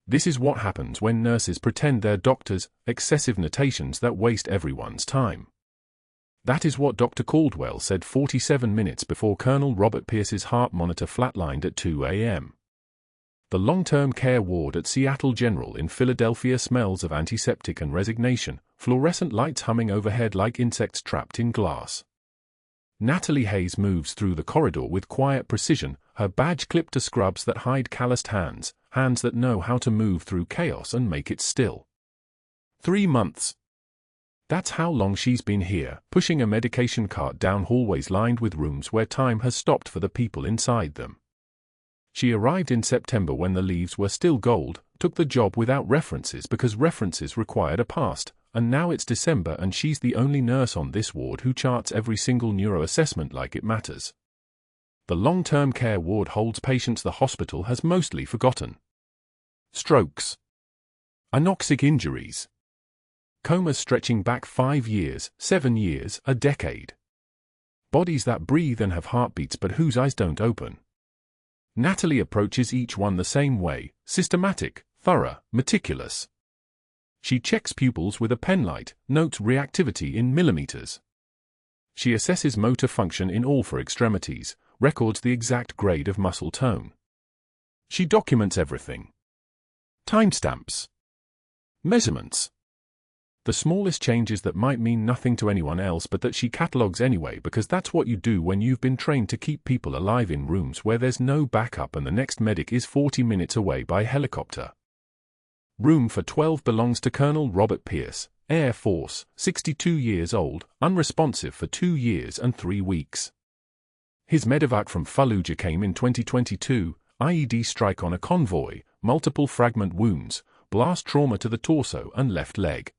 This is what happens when nurses pretend they're doctors, excessive notations that waste everyone's time. That is what Dr. Caldwell said 47 minutes before Colonel Robert Pierce's heart monitor flatlined at 2 a.m. The long-term care ward at Seattle General in Philadelphia smells of antiseptic and resignation, fluorescent lights humming overhead like insects trapped in glass. Natalie Hayes moves through the corridor with quiet precision, her badge clipped to scrubs that hide calloused hands, hands that know how to move through chaos and make it still. 3 months. That's how long she's been here, pushing a medication cart down hallways lined with rooms where time has stopped for the people inside them. She arrived in September when the leaves were still gold, took the job without references because references required a past, and now it's December and she's the only nurse on this ward who charts every single neuroassessment like it matters. The long-term care ward holds patients the hospital has mostly forgotten. Strokes. Anoxic injuries. Comas stretching back 5 years, 7 years, a decade. Bodies that breathe and have heartbeats but whose eyes don't open. Natalie approaches each one the same way, systematic, thorough, meticulous. She checks pupils with a penlight, notes reactivity in millimeters. She assesses motor function in all 4 extremities, records the exact grade of muscle tone. She documents everything. Timestamps. Measurements. The smallest changes that might mean nothing to anyone else but that she catalogues anyway because that's what you do when you've been trained to keep people alive in rooms where there's no backup and the next medic is 40 minutes away by helicopter. Room for 12 belongs to Colonel Robert Pierce, Air Force, 62 years old, unresponsive for 2 years and 3 weeks. His medevac from Fallujah came in 2022, IED strike on a convoy, multiple fragment wounds, blast trauma to the torso and left leg.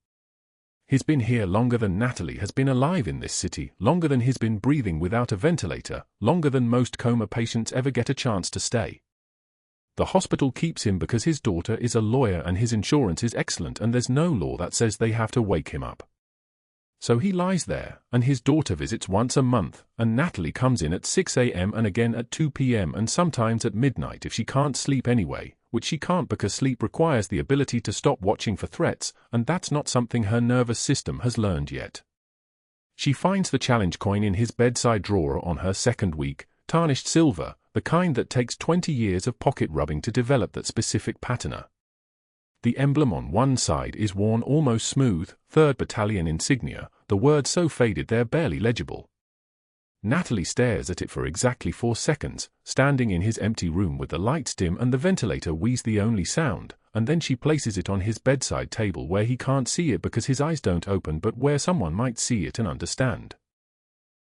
He's been here longer than Natalie has been alive in this city, longer than he's been breathing without a ventilator, longer than most coma patients ever get a chance to stay. The hospital keeps him because his daughter is a lawyer and his insurance is excellent and there's no law that says they have to wake him up. So he lies there, and his daughter visits once a month, and Natalie comes in at 6 a.m. and again at 2 p.m. and sometimes at midnight if she can't sleep anyway, which she can't because sleep requires the ability to stop watching for threats, and that's not something her nervous system has learned yet. She finds the challenge coin in his bedside drawer on her 2nd week, tarnished silver, the kind that takes 20 years of pocket rubbing to develop that specific patina. The emblem on one side is worn almost smooth, 3rd Battalion insignia, the words so faded they're barely legible. Natalie stares at it for exactly 4 seconds, standing in his empty room with the lights dim and the ventilator wheeze the only sound, and then she places it on his bedside table where he can't see it because his eyes don't open but where someone might see it and understand.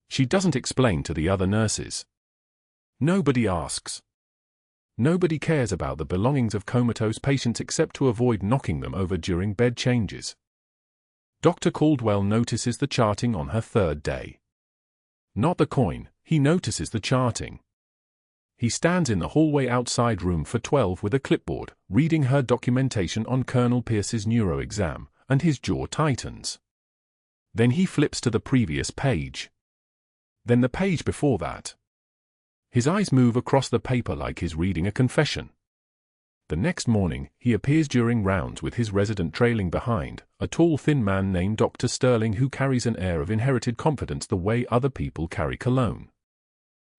She doesn't explain to the other nurses. Nobody asks. Nobody cares about the belongings of comatose patients except to avoid knocking them over during bed changes. Dr. Caldwell notices the charting on her 3rd day. Not the coin, he notices the charting. He stands in the hallway outside room for 12 with a clipboard, reading her documentation on Colonel Pierce's neuro exam, and his jaw tightens. Then he flips to the previous page. Then the page before that. His eyes move across the paper like he's reading a confession. The next morning, he appears during rounds with his resident trailing behind, a tall thin man named Dr. Sterling who carries an air of inherited confidence the way other people carry cologne.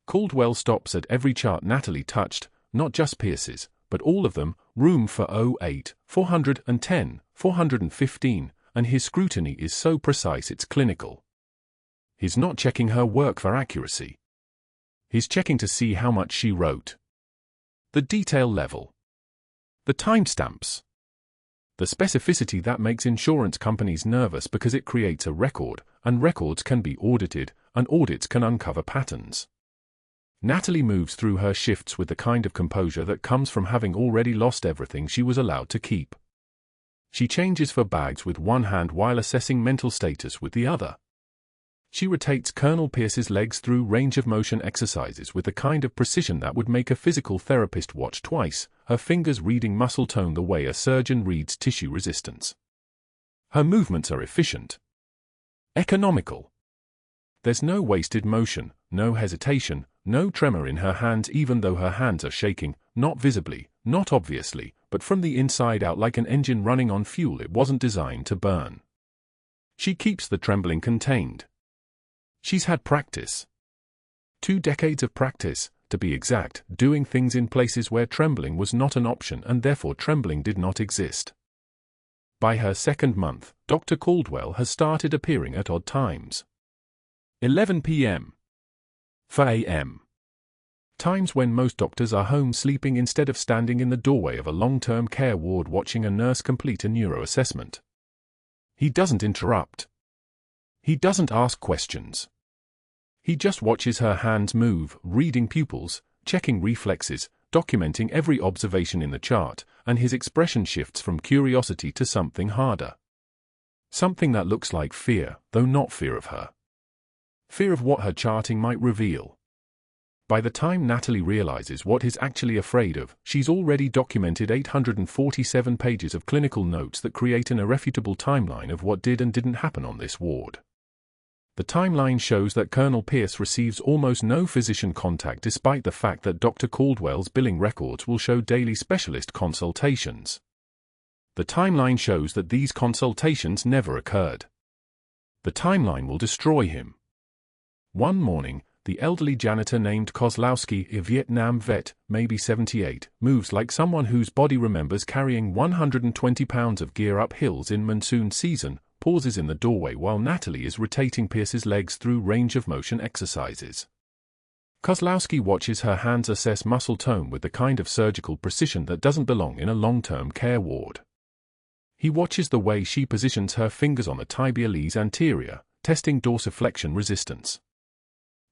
Caldwell stops at every chart Natalie touched, not just Pierce's, but all of them, room for 08, 410, 415, and his scrutiny is so precise it's clinical. He's not checking her work for accuracy. He's checking to see how much she wrote. The detail level. The timestamps. The specificity that makes insurance companies nervous because it creates a record, and records can be audited, and audits can uncover patterns. Natalie moves through her shifts with the kind of composure that comes from having already lost everything she was allowed to keep. She changes for bags with one hand while assessing mental status with the other. She rotates Colonel Pierce's legs through range of motion exercises with the kind of precision that would make a physical therapist watch twice, her fingers reading muscle tone the way a surgeon reads tissue resistance. Her movements are efficient. Economical. There's no wasted motion, no hesitation, no tremor in her hands even though her hands are shaking, not visibly, not obviously, but from the inside out like an engine running on fuel it wasn't designed to burn. She keeps the trembling contained. She's had practice. 2 decades of practice, to be exact, doing things in places where trembling was not an option and therefore trembling did not exist. By her 2nd month, Dr. Caldwell has started appearing at odd times. 11 p.m. 4 a.m. Times when most doctors are home sleeping instead of standing in the doorway of a long-term care ward watching a nurse complete a neuro-assessment. He doesn't interrupt. He doesn't ask questions. He just watches her hands move, reading pupils, checking reflexes, documenting every observation in the chart, and his expression shifts from curiosity to something harder. Something that looks like fear, though not fear of her. Fear of what her charting might reveal. By the time Natalie realizes what he's actually afraid of, she's already documented 847 pages of clinical notes that create an irrefutable timeline of what did and didn't happen on this ward. The timeline shows that Colonel Pierce receives almost no physician contact despite the fact that Dr. Caldwell's billing records will show daily specialist consultations. The timeline shows that these consultations never occurred. The timeline will destroy him. One morning, the elderly janitor named Kozlowski, a Vietnam vet, maybe 78, moves like someone whose body remembers carrying 120 pounds of gear up hills in monsoon season, pauses in the doorway while Natalie is rotating Pierce's legs through range of motion exercises. Kozlowski watches her hands assess muscle tone with the kind of surgical precision that doesn't belong in a long-term care ward. He watches the way she positions her fingers on the tibialis anterior, testing dorsiflexion resistance.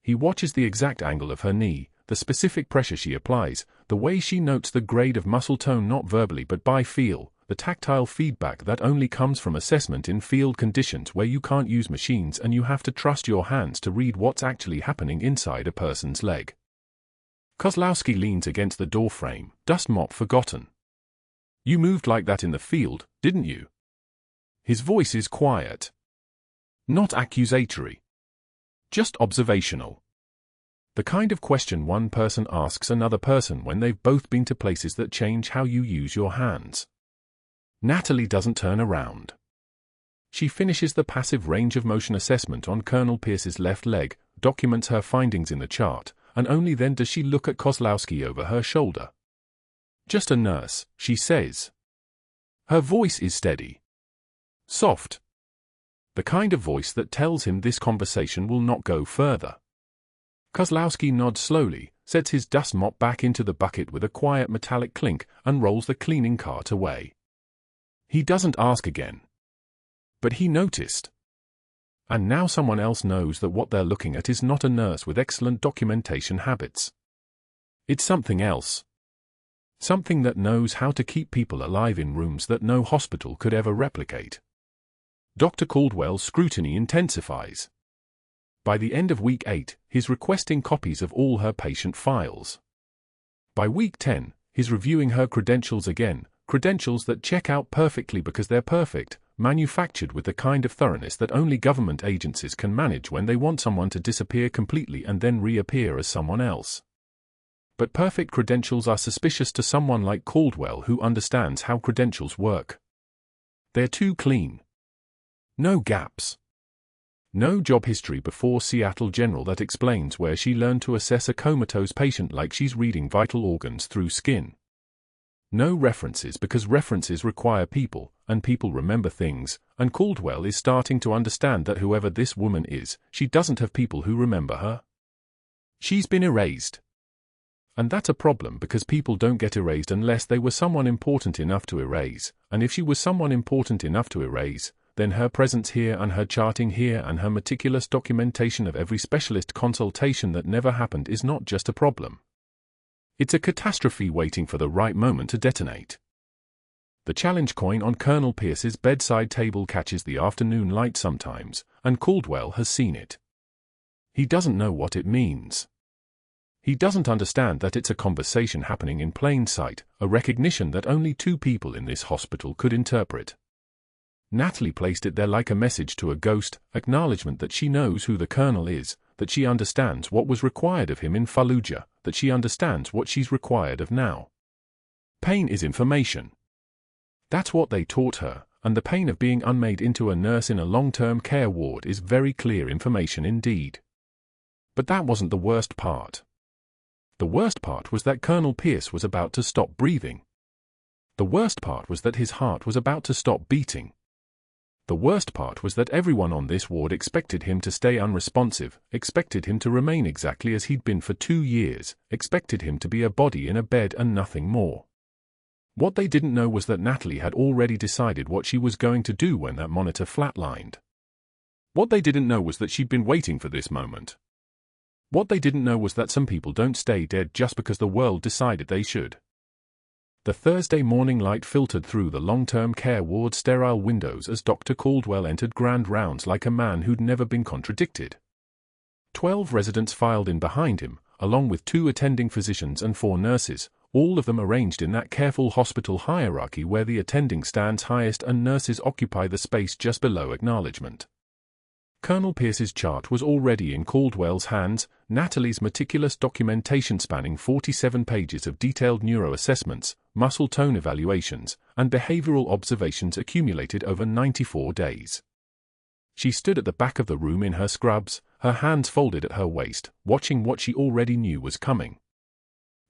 He watches the exact angle of her knee, the specific pressure she applies, the way she notes the grade of muscle tone not verbally but by feel, the tactile feedback that only comes from assessment in field conditions where you can't use machines and you have to trust your hands to read what's actually happening inside a person's leg. Kozlowski leans against the door frame, dust mop forgotten. You moved like that in the field, didn't you? His voice is quiet. Not accusatory. Just observational. The kind of question one person asks another person when they've both been to places that change how you use your hands. Natalie doesn't turn around. She finishes the passive range of motion assessment on Colonel Pierce's left leg, documents her findings in the chart, and only then does she look at Kozlowski over her shoulder. Just a nurse, she says. Her voice is steady. Soft. The kind of voice that tells him this conversation will not go further. Kozlowski nods slowly, sets his dust mop back into the bucket with a quiet metallic clink, and rolls the cleaning cart away. He doesn't ask again. But he noticed. And now someone else knows that what they're looking at is not a nurse with excellent documentation habits. It's something else. Something that knows how to keep people alive in rooms that no hospital could ever replicate. Dr. Caldwell's scrutiny intensifies. By the end of week 8, he's requesting copies of all her patient files. By week 10, he's reviewing her credentials again, credentials that check out perfectly because they're perfect, manufactured with the kind of thoroughness that only government agencies can manage when they want someone to disappear completely and then reappear as someone else. But perfect credentials are suspicious to someone like Caldwell who understands how credentials work. They're too clean. No gaps. No job history before Seattle General that explains where she learned to assess a comatose patient like she's reading vital organs through skin. No references because references require people, and people remember things, and Caldwell is starting to understand that whoever this woman is, she doesn't have people who remember her. She's been erased. And that's a problem because people don't get erased unless they were someone important enough to erase, and if she was someone important enough to erase, then her presence here and her charting here and her meticulous documentation of every specialist consultation that never happened is not just a problem. It's a catastrophe waiting for the right moment to detonate. The challenge coin on Colonel Pierce's bedside table catches the afternoon light sometimes, and Caldwell has seen it. He doesn't know what it means. He doesn't understand that it's a conversation happening in plain sight, a recognition that only 2 people in this hospital could interpret. Natalie placed it there like a message to a ghost, acknowledgement that she knows who the Colonel is, that she understands what was required of him in Fallujah, that she understands what she's required of now. Pain is information. That's what they taught her, and the pain of being unmade into a nurse in a long-term care ward is very clear information indeed. But that wasn't the worst part. The worst part was that Colonel Pierce was about to stop breathing. The worst part was that his heart was about to stop beating. The worst part was that everyone on this ward expected him to stay unresponsive, expected him to remain exactly as he'd been for 2 years, expected him to be a body in a bed and nothing more. What they didn't know was that Natalie had already decided what she was going to do when that monitor flatlined. What they didn't know was that she'd been waiting for this moment. What they didn't know was that some people don't stay dead just because the world decided they should. The Thursday morning light filtered through the long-term care ward's sterile windows as Dr. Caldwell entered grand rounds like a man who'd never been contradicted. 12 residents filed in behind him, along with 2 attending physicians and 4 nurses, all of them arranged in that careful hospital hierarchy where the attending stands highest and nurses occupy the space just below acknowledgement. Colonel Pierce's chart was already in Caldwell's hands, Natalie's meticulous documentation spanning 47 pages of detailed neuroassessments, muscle tone evaluations, and behavioral observations accumulated over 94 days. She stood at the back of the room in her scrubs, her hands folded at her waist, watching what she already knew was coming.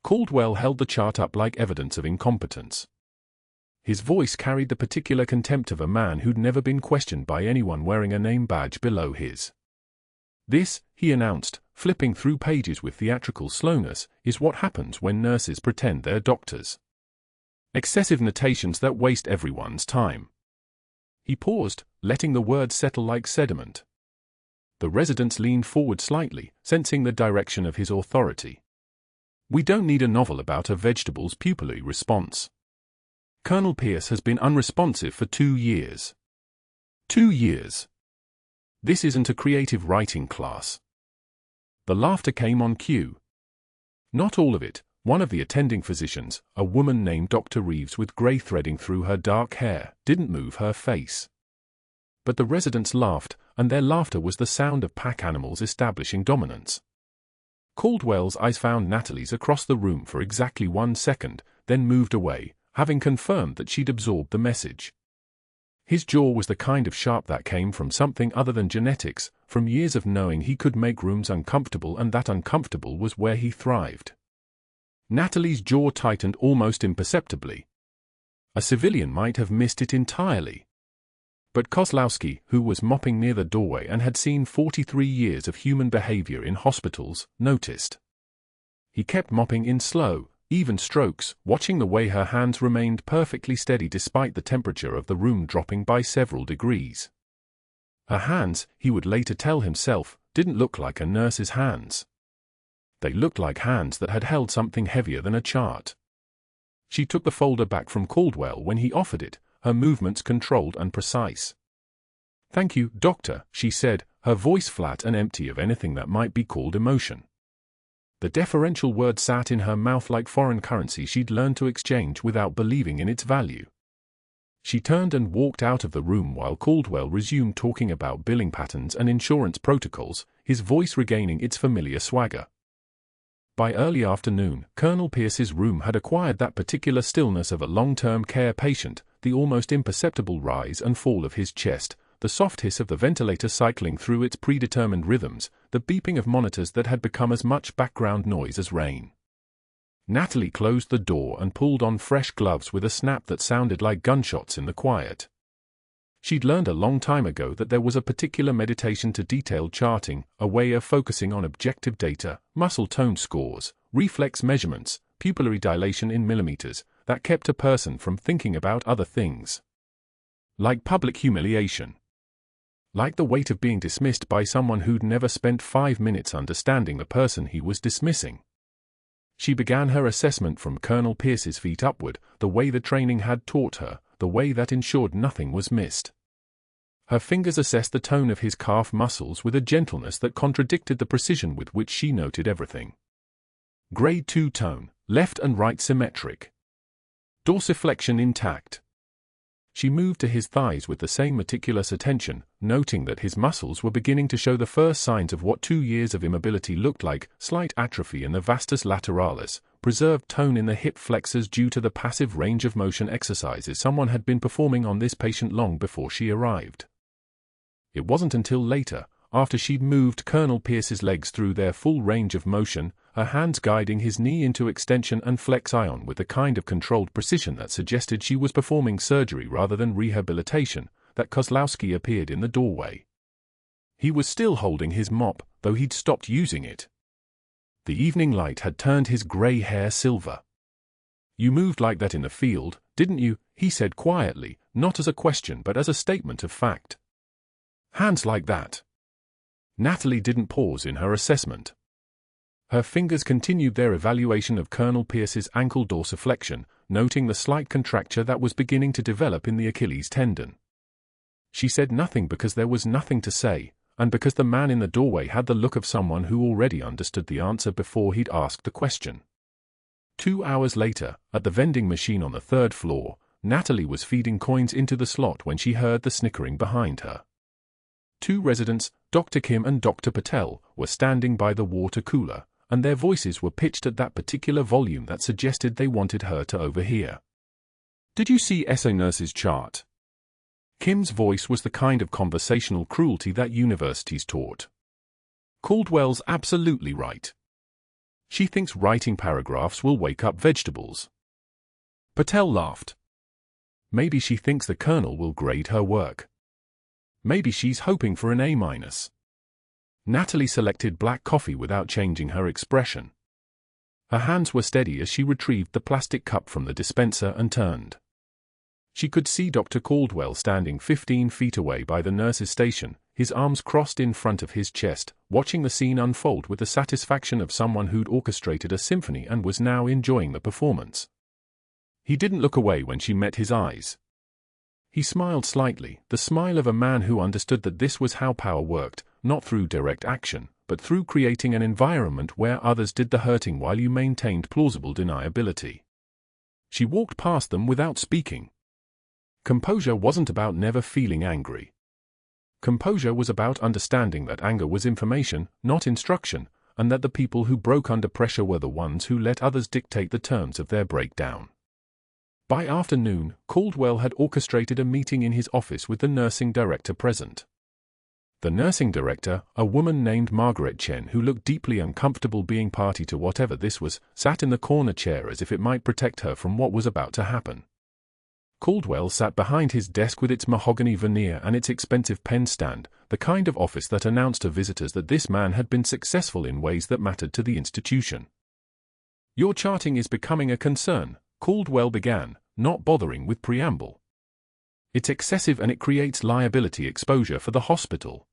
Caldwell held the chart up like evidence of incompetence. His voice carried the particular contempt of a man who'd never been questioned by anyone wearing a name badge below his. This, he announced, flipping through pages with theatrical slowness, is what happens when nurses pretend they're doctors. Excessive notations that waste everyone's time. He paused, letting the words settle like sediment. The residents leaned forward slightly, sensing the direction of his authority. We don't need a novel about a vegetable's pupillary response. Colonel Pierce has been unresponsive for 2 years. 2 years. This isn't a creative writing class. The laughter came on cue. Not all of it. One of the attending physicians, a woman named Dr. Reeves with grey threading through her dark hair, didn't move her face. But the residents laughed, and their laughter was the sound of pack animals establishing dominance. Caldwell's eyes found Natalie's across the room for exactly 1 second, then moved away, having confirmed that she'd absorbed the message. His jaw was the kind of sharp that came from something other than genetics, from years of knowing he could make rooms uncomfortable and that uncomfortable was where he thrived. Natalie's jaw tightened almost imperceptibly. A civilian might have missed it entirely. But Kozlowski, who was mopping near the doorway and had seen 43 years of human behavior in hospitals, noticed. He kept mopping in slow, even strokes, watching the way her hands remained perfectly steady despite the temperature of the room dropping by several degrees. Her hands, he would later tell himself, didn't look like a nurse's hands. They looked like hands that had held something heavier than a chart. She took the folder back from Caldwell when he offered it, her movements controlled and precise. "Thank you, Doctor," she said, her voice flat and empty of anything that might be called emotion. The deferential word sat in her mouth like foreign currency she'd learned to exchange without believing in its value. She turned and walked out of the room while Caldwell resumed talking about billing patterns and insurance protocols, his voice regaining its familiar swagger. By early afternoon, Colonel Pierce's room had acquired that particular stillness of a long-term care patient, the almost imperceptible rise and fall of his chest, the soft hiss of the ventilator cycling through its predetermined rhythms, the beeping of monitors that had become as much background noise as rain. Natalie closed the door and pulled on fresh gloves with a snap that sounded like gunshots in the quiet. She'd learned a long time ago that there was a particular meditation to detailed charting, a way of focusing on objective data, muscle tone scores, reflex measurements, pupillary dilation in millimeters, that kept a person from thinking about other things. Like public humiliation. Like the weight of being dismissed by someone who'd never spent 5 minutes understanding the person he was dismissing. She began her assessment from Colonel Pierce's feet upward, the way the training had taught her, the way that ensured nothing was missed. Her fingers assessed the tone of his calf muscles with a gentleness that contradicted the precision with which she noted everything. Grade 2 tone, left and right symmetric. Dorsiflexion intact. She moved to his thighs with the same meticulous attention, noting that his muscles were beginning to show the first signs of what 2 years of immobility looked like, slight atrophy in the vastus lateralis, preserved tone in the hip flexors due to the passive range of motion exercises someone had been performing on this patient long before she arrived. It wasn't until later, after she'd moved Colonel Pierce's legs through their full range of motion, her hands guiding his knee into extension and flexion with the kind of controlled precision that suggested she was performing surgery rather than rehabilitation, that Kozlowski appeared in the doorway. He was still holding his mop, though he'd stopped using it. The evening light had turned his grey hair silver. "You moved like that in the field, didn't you?" he said quietly, not as a question but as a statement of fact. "Hands like that." Natalie didn't pause in her assessment. Her fingers continued their evaluation of Colonel Pierce's ankle dorsiflexion, noting the slight contracture that was beginning to develop in the Achilles tendon. She said nothing because there was nothing to say, and because the man in the doorway had the look of someone who already understood the answer before he'd asked the question. 2 hours later, at the vending machine on the 3rd floor, Natalie was feeding coins into the slot when she heard the snickering behind her. 2 residents, Dr. Kim and Dr. Patel, were standing by the water cooler, and their voices were pitched at that particular volume that suggested they wanted her to overhear. "Did you see SA Nurse's chart?" Kim's voice was the kind of conversational cruelty that universities taught. "Caldwell's absolutely right. She thinks writing paragraphs will wake up vegetables." Patel laughed. "Maybe she thinks the colonel will grade her work. Maybe she's hoping for an A-." Natalie selected black coffee without changing her expression. Her hands were steady as she retrieved the plastic cup from the dispenser and turned. She could see Dr. Caldwell standing 15 feet away by the nurse's station, his arms crossed in front of his chest, watching the scene unfold with the satisfaction of someone who'd orchestrated a symphony and was now enjoying the performance. He didn't look away when she met his eyes. He smiled slightly, the smile of a man who understood that this was how power worked, not through direct action, but through creating an environment where others did the hurting while you maintained plausible deniability. She walked past them without speaking. Composure wasn't about never feeling angry. Composure was about understanding that anger was information, not instruction, and that the people who broke under pressure were the ones who let others dictate the terms of their breakdown. By afternoon, Caldwell had orchestrated a meeting in his office with the nursing director present. The nursing director, a woman named Margaret Chen who looked deeply uncomfortable being party to whatever this was, sat in the corner chair as if it might protect her from what was about to happen. Caldwell sat behind his desk with its mahogany veneer and its expensive pen stand, the kind of office that announced to visitors that this man had been successful in ways that mattered to the institution. "Your charting is becoming a concern," Caldwell began, not bothering with preamble. "It's excessive and it creates liability exposure for the hospital.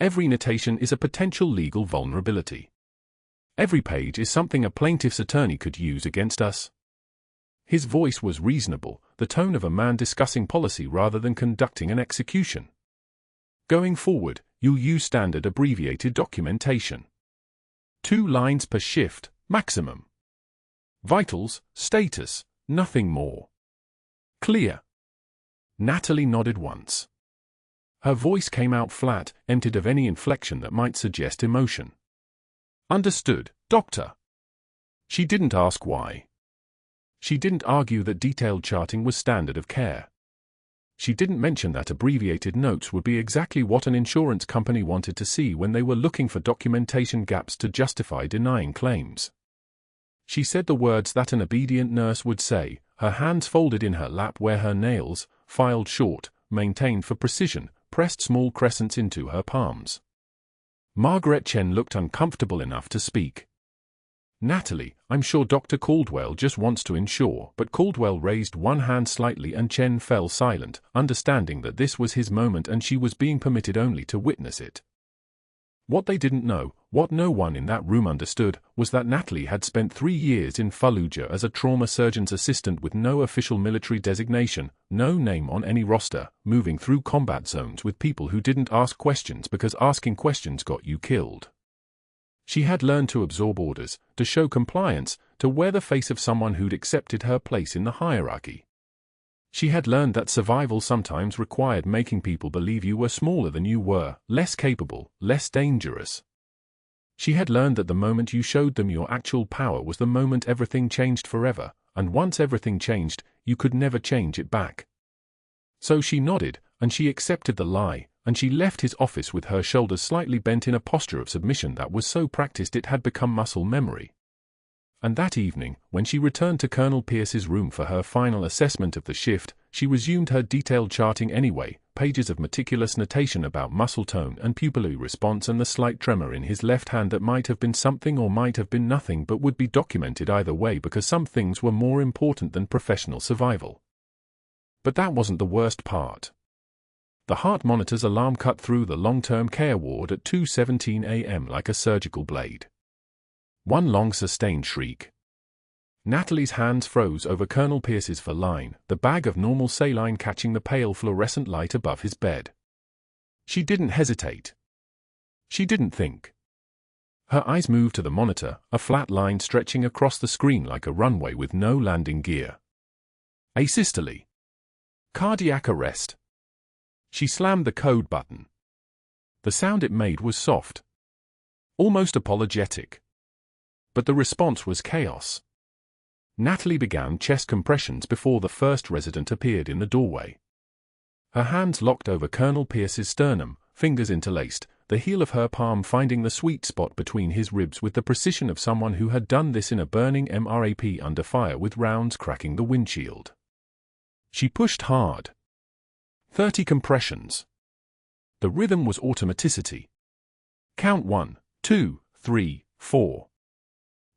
Every notation is a potential legal vulnerability. Every page is something a plaintiff's attorney could use against us." His voice was reasonable, the tone of a man discussing policy rather than conducting an execution. "Going forward, you'll use standard abbreviated documentation. 2 lines per shift, maximum. Vitals, status, nothing more. Clear?" Natalie nodded once. Her voice came out flat, emptied of any inflection that might suggest emotion. "Understood, doctor." She didn't ask why. She didn't argue that detailed charting was standard of care. She didn't mention that abbreviated notes would be exactly what an insurance company wanted to see when they were looking for documentation gaps to justify denying claims. She said the words that an obedient nurse would say, her hands folded in her lap where her nails, filed short, maintained for precision, pressed small crescents into her palms. Margaret Chen looked uncomfortable enough to speak. "Natalie, I'm sure Dr. Caldwell just wants to ensure," but Caldwell raised one hand slightly and Chen fell silent, understanding that this was his moment and she was being permitted only to witness it. What they didn't know, what no one in that room understood, was that Natalie had spent 3 years in Fallujah as a trauma surgeon's assistant with no official military designation, no name on any roster, moving through combat zones with people who didn't ask questions because asking questions got you killed. She had learned to absorb orders, to show compliance, to wear the face of someone who'd accepted her place in the hierarchy. She had learned that survival sometimes required making people believe you were smaller than you were, less capable, less dangerous. She had learned that the moment you showed them your actual power was the moment everything changed forever, and once everything changed, you could never change it back. So she nodded, and she accepted the lie, and she left his office with her shoulders slightly bent in a posture of submission that was so practiced it had become muscle memory. And that evening, when she returned to Colonel Pierce's room for her final assessment of the shift, she resumed her detailed charting anyway, pages of meticulous notation about muscle tone and pupillary response and the slight tremor in his left hand that might have been something or might have been nothing but would be documented either way because some things were more important than professional survival. But that wasn't the worst part. The heart monitor's alarm cut through the long-term care ward at 2:17 a.m. like a surgical blade. One long sustained shriek. Natalie's hands froze over Colonel Pierce's feline, the bag of normal saline catching the pale fluorescent light above his bed. She didn't hesitate. She didn't think. Her eyes moved to the monitor, a flat line stretching across the screen like a runway with no landing gear. Asystole. Cardiac arrest. She slammed the code button. The sound it made was soft. Almost apologetic. But the response was chaos. Natalie began chest compressions before the first resident appeared in the doorway. Her hands locked over Colonel Pierce's sternum, fingers interlaced, the heel of her palm finding the sweet spot between his ribs with the precision of someone who had done this in a burning MRAP under fire with rounds cracking the windshield. She pushed hard. 30 compressions. The rhythm was automaticity. Count 1, 2, 3, 4.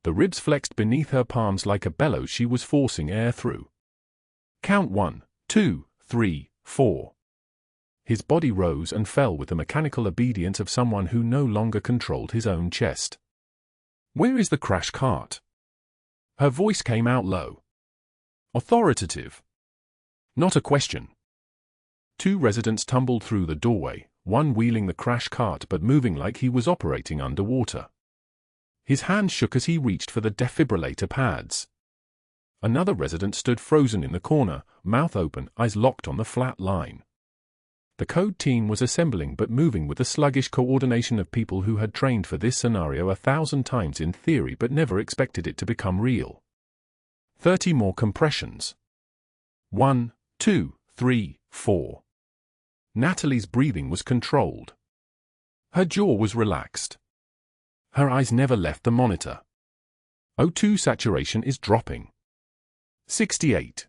The ribs flexed beneath her palms like a bellows she was forcing air through. Count 1, 2, 3, 4. His body rose and fell with the mechanical obedience of someone who no longer controlled his own chest. Where is the crash cart? Her voice came out low. Authoritative. Not a question. 2 residents tumbled through the doorway, one wheeling the crash cart but moving like he was operating underwater. His hand shook as he reached for the defibrillator pads. Another resident stood frozen in the corner, mouth open, eyes locked on the flat line. The code team was assembling but moving with the sluggish coordination of people who had trained for this scenario 1,000 times in theory but never expected it to become real. 30 more compressions. 1, 2, 3, 4. Natalie's breathing was controlled. Her jaw was relaxed. Her eyes never left the monitor. O2 saturation is dropping. 68.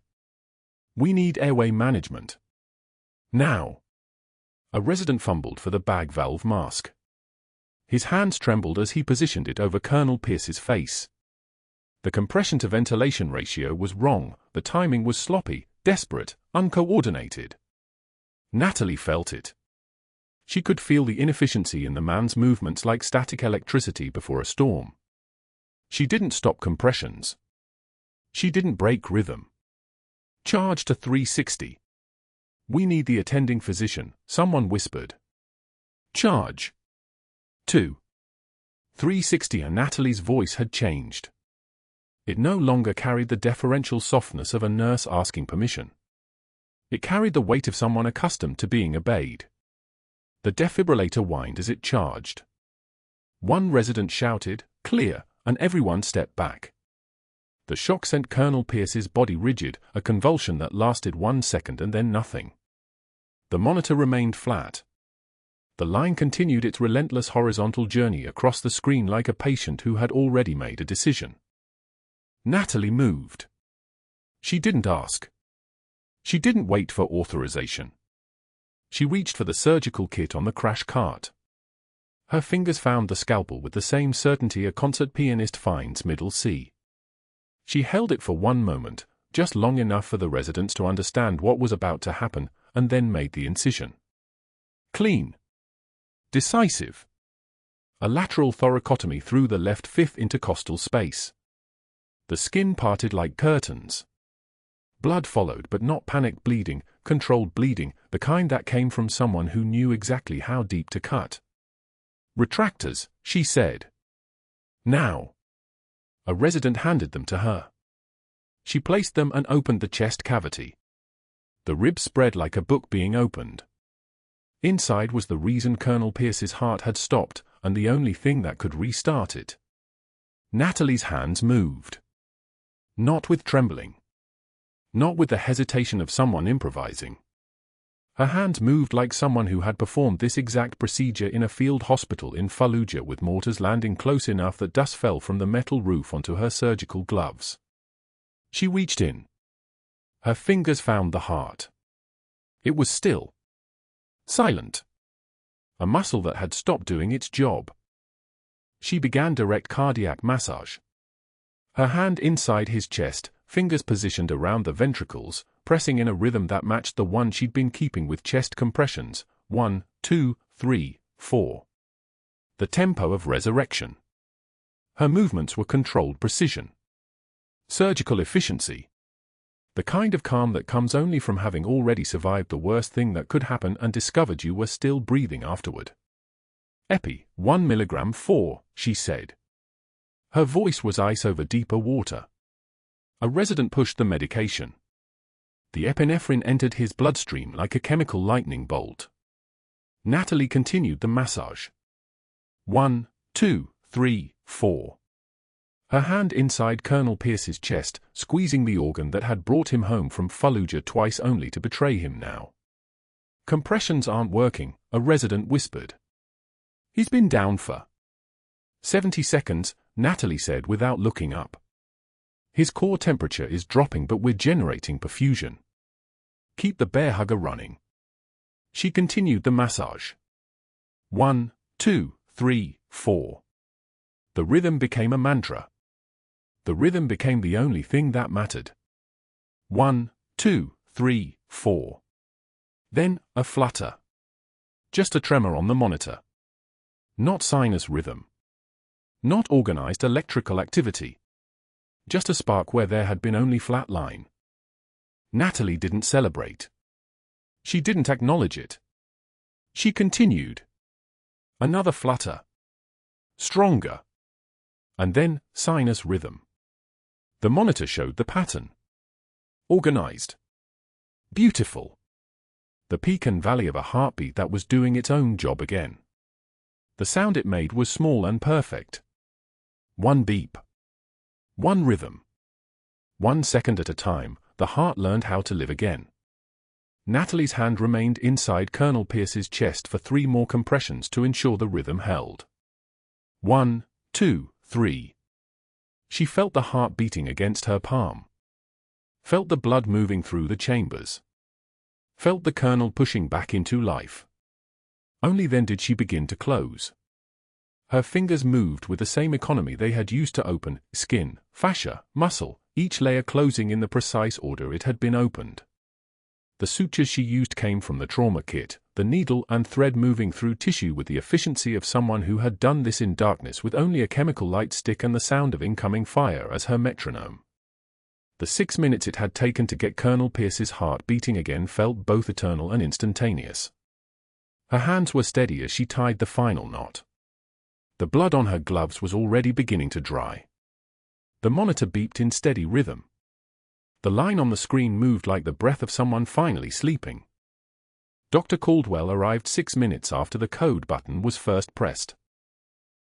We need airway management. Now. A resident fumbled for the bag valve mask. His hands trembled as he positioned it over Colonel Pierce's face. The compression to ventilation ratio was wrong, the timing was sloppy, desperate, uncoordinated. Natalie felt it. She could feel the inefficiency in the man's movements like static electricity before a storm. She didn't stop compressions. She didn't break rhythm. Charge to 360. We need the attending physician, someone whispered. Charge. 2. 360 and Natalie's voice had changed. It no longer carried the deferential softness of a nurse asking permission. It carried the weight of someone accustomed to being obeyed. The defibrillator whined as it charged. One resident shouted, "Clear," and everyone stepped back. The shock sent Colonel Pierce's body rigid, a convulsion that lasted 1 second and then nothing. The monitor remained flat. The line continued its relentless horizontal journey across the screen like a patient who had already made a decision. Natalie moved. She didn't ask. She didn't wait for authorization. She reached for the surgical kit on the crash cart. Her fingers found the scalpel with the same certainty a concert pianist finds middle C. She held it for 1 moment, just long enough for the residents to understand what was about to happen, and then made the incision. Clean. Decisive. A lateral thoracotomy through the left fifth intercostal space. The skin parted like curtains. Blood followed, but not panic bleeding, controlled bleeding, the kind that came from someone who knew exactly how deep to cut. Retractors, she said. Now. A resident handed them to her. She placed them and opened the chest cavity. The ribs spread like a book being opened. Inside was the reason Colonel Pierce's heart had stopped, and the only thing that could restart it. Natalie's hands moved. Not with trembling. Not with the hesitation of someone improvising. Her hands moved like someone who had performed this exact procedure in a field hospital in Fallujah, with mortars landing close enough that dust fell from the metal roof onto her surgical gloves. She reached in. Her fingers found the heart. It was still. Silent. A muscle that had stopped doing its job. She began direct cardiac massage. Her hand inside his chest, fingers positioned around the ventricles, pressing in a rhythm that matched the one she'd been keeping with chest compressions. 1, 2, 3, 4. The tempo of resurrection. Her movements were controlled precision. Surgical efficiency. The kind of calm that comes only from having already survived the worst thing that could happen and discovered you were still breathing afterward. Epi, 1 milligram 4, she said. Her voice was ice over deeper water. A resident pushed the medication. The epinephrine entered his bloodstream like a chemical lightning bolt. Natalie continued the massage. 1, 2, 3, 4. Her hand inside Colonel Pierce's chest, squeezing the organ that had brought him home from Fallujah twice only to betray him now. Compressions aren't working, a resident whispered. He's been down for 70 seconds, Natalie said without looking up. His core temperature is dropping, but we're generating perfusion. Keep the bear hugger running. She continued the massage. 1, 2, 3, 4. The rhythm became a mantra. The rhythm became the only thing that mattered. 1, 2, 3, 4. Then, a flutter. Just a tremor on the monitor. Not sinus rhythm. Not organized electrical activity. Just a spark where there had been only flat line. Natalie didn't celebrate. She didn't acknowledge it. She continued. Another flutter. Stronger. And then, sinus rhythm. The monitor showed the pattern. Organized. Beautiful. The peak and valley of a heartbeat that was doing its own job again. The sound it made was small and perfect. One beep. One rhythm. 1 second at a time, the heart learned how to live again. Natalie's hand remained inside Colonel Pierce's chest for 3 more compressions to ensure the rhythm held. 1, 2, 3. She felt the heart beating against her palm. Felt the blood moving through the chambers. Felt the Colonel pushing back into life. Only then did she begin to close. Her fingers moved with the same economy they had used to open skin, fascia, muscle, each layer closing in the precise order it had been opened. The sutures she used came from the trauma kit, the needle and thread moving through tissue with the efficiency of someone who had done this in darkness with only a chemical light stick and the sound of incoming fire as her metronome. The 6 minutes it had taken to get Colonel Pierce's heart beating again felt both eternal and instantaneous. Her hands were steady as she tied the final knot. The blood on her gloves was already beginning to dry. The monitor beeped in steady rhythm. The line on the screen moved like the breath of someone finally sleeping. Dr. Caldwell arrived 6 minutes after the code button was first pressed.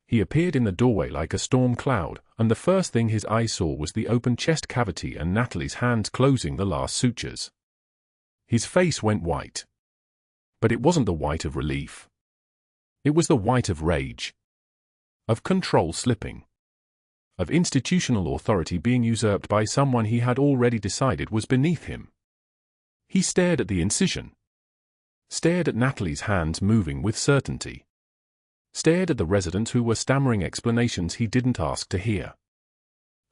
He appeared in the doorway like a storm cloud, and the first thing his eyes saw was the open chest cavity and Natalie's hands closing the last sutures. His face went white. But it wasn't the white of relief. It was the white of rage. Of control slipping. Of institutional authority being usurped by someone he had already decided was beneath him. He stared at the incision. Stared at Natalie's hands moving with certainty. Stared at the residents who were stammering explanations he didn't ask to hear.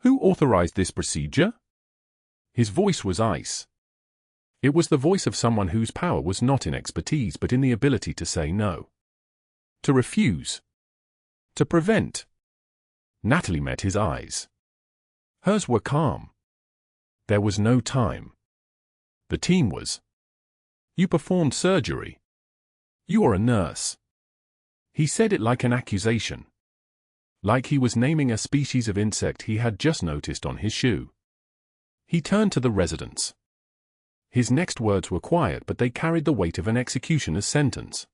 Who authorized this procedure? His voice was ice. It was the voice of someone whose power was not in expertise but in the ability to say no. To refuse. To prevent. Natalie met his eyes. Hers were calm. There was no time. The team was. You performed surgery. You are a nurse. He said it like an accusation. Like he was naming a species of insect he had just noticed on his shoe. He turned to the residents. His next words were quiet, but they carried the weight of an executioner's sentence.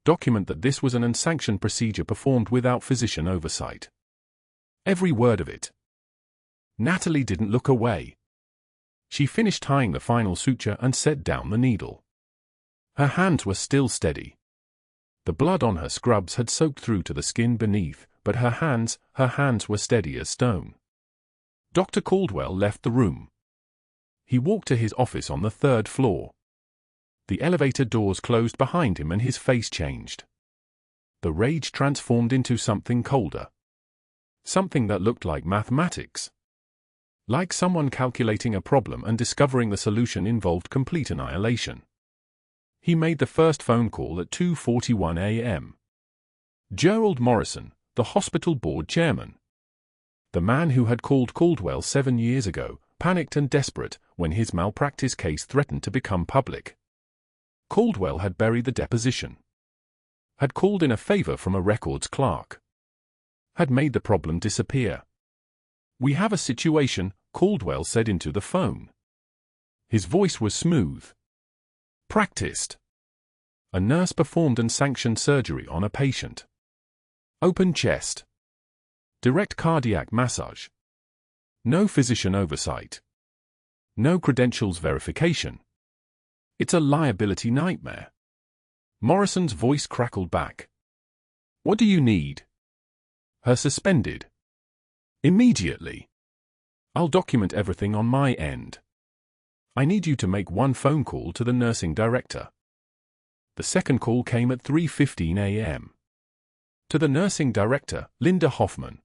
document that this was an unsanctioned procedure performed without physician oversight. Every word of it. Natalie didn't look away. She finished tying the final suture and set down the needle. Her hands were still steady. The blood on her scrubs had soaked through to the skin beneath, but her hands were steady as stone. Dr. Caldwell left the room. He walked to his office on the 3rd floor. The elevator doors closed behind him and his face changed. The rage transformed into something colder. Something that looked like mathematics. Like someone calculating a problem and discovering the solution involved complete annihilation. He made the first phone call at 2:41 a.m. Gerald Morrison, the hospital board chairman. The man who had called Caldwell 7 years ago, panicked and desperate, when his malpractice case threatened to become public. Caldwell had buried the deposition. Had called in a favor from a records clerk. Had made the problem disappear. "We have a situation," Caldwell said into the phone. His voice was smooth. Practiced. A nurse performed unsanctioned surgery on a patient. Open chest. Direct cardiac massage. No physician oversight. No credentials verification. It's a liability nightmare. Morrison's voice crackled back. "What do you need?" Her suspended. "Immediately. I'll document everything on my end. I need you to make one phone call to the nursing director." The second call came at 3:15 a.m. To the nursing director, Linda Hoffman.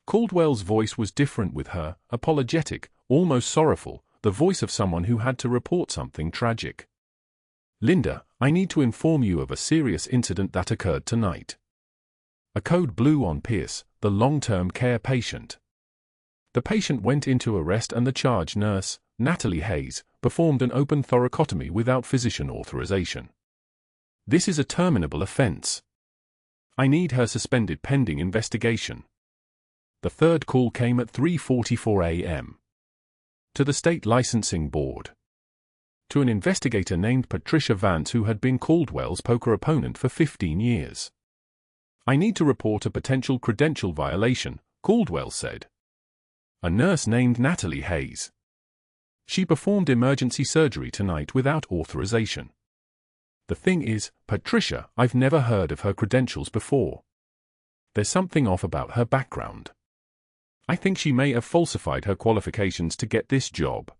Caldwell's voice was different with her, apologetic, almost sorrowful, the voice of someone who had to report something tragic. "Linda, I need to inform you of a serious incident that occurred tonight." A code blue on Pierce, the long-term care patient. The patient went into arrest and the charge nurse, Natalie Hayes, performed an open thoracotomy without physician authorization. This is a terminable offense. I need her suspended pending investigation. The third call came at 3:44 a.m. To the state licensing board. To an investigator named Patricia Vance who had been Caldwell's poker opponent for 15 years. "I need to report a potential credential violation," Caldwell said. A nurse named Natalie Hayes. "She performed emergency surgery tonight without authorization." "The thing is, Patricia, I've never heard of her credentials before. There's something off about her background. I think she may have falsified her qualifications to get this job.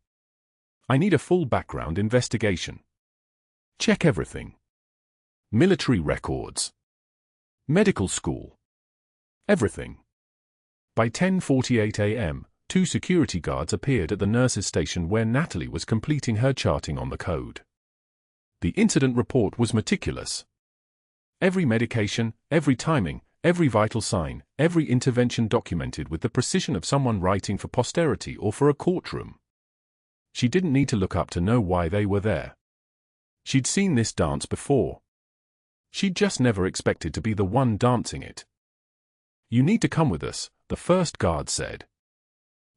I need a full background investigation. Check everything. Military records. Medical school. Everything." By 10:48 a.m., 2 security guards appeared at the nurse's station where Natalie was completing her charting on the code. The incident report was meticulous. Every medication, every timing, every vital sign, every intervention documented with the precision of someone writing for posterity or for a courtroom. She didn't need to look up to know why they were there. She'd seen this dance before. She'd just never expected to be the one dancing it. "You need to come with us," the first guard said.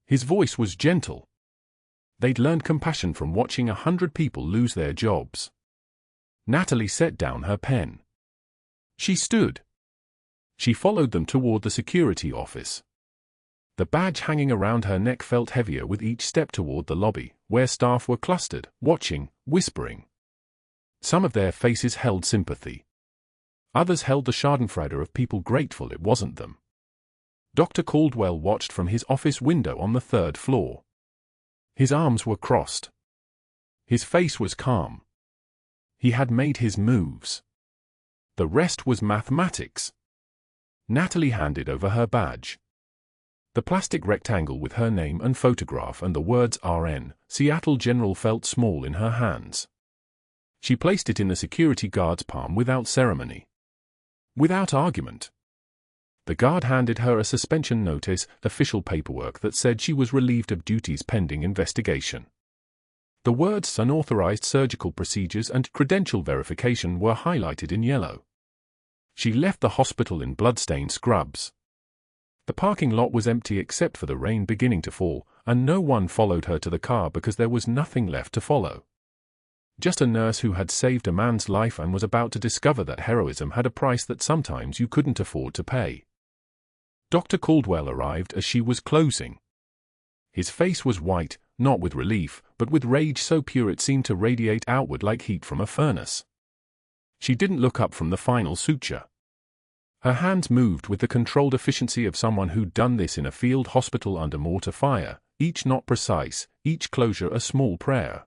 His voice was gentle. They'd learned compassion from watching 100 people lose their jobs. Natalie set down her pen. She stood. She followed them toward the security office. The badge hanging around her neck felt heavier with each step toward the lobby, where staff were clustered, watching, whispering. Some of their faces held sympathy. Others held the schadenfreude of people grateful it wasn't them. Dr. Caldwell watched from his office window on the 3rd floor. His arms were crossed. His face was calm. He had made his moves. The rest was mathematics. Natalie handed over her badge. The plastic rectangle with her name and photograph and the words RN, Seattle General felt small in her hands. She placed it in the security guard's palm without ceremony. Without argument. The guard handed her a suspension notice, official paperwork that said she was relieved of duties pending investigation. The words unauthorized surgical procedures and credential verification were highlighted in yellow. She left the hospital in bloodstained scrubs. The parking lot was empty except for the rain beginning to fall, and no one followed her to the car because there was nothing left to follow. Just a nurse who had saved a man's life and was about to discover that heroism had a price that sometimes you couldn't afford to pay. Dr. Caldwell arrived as she was closing. His face was white, not with relief, but with rage so pure it seemed to radiate outward like heat from a furnace. She didn't look up from the final suture. Her hands moved with the controlled efficiency of someone who'd done this in a field hospital under mortar fire, each knot precise, each closure a small prayer.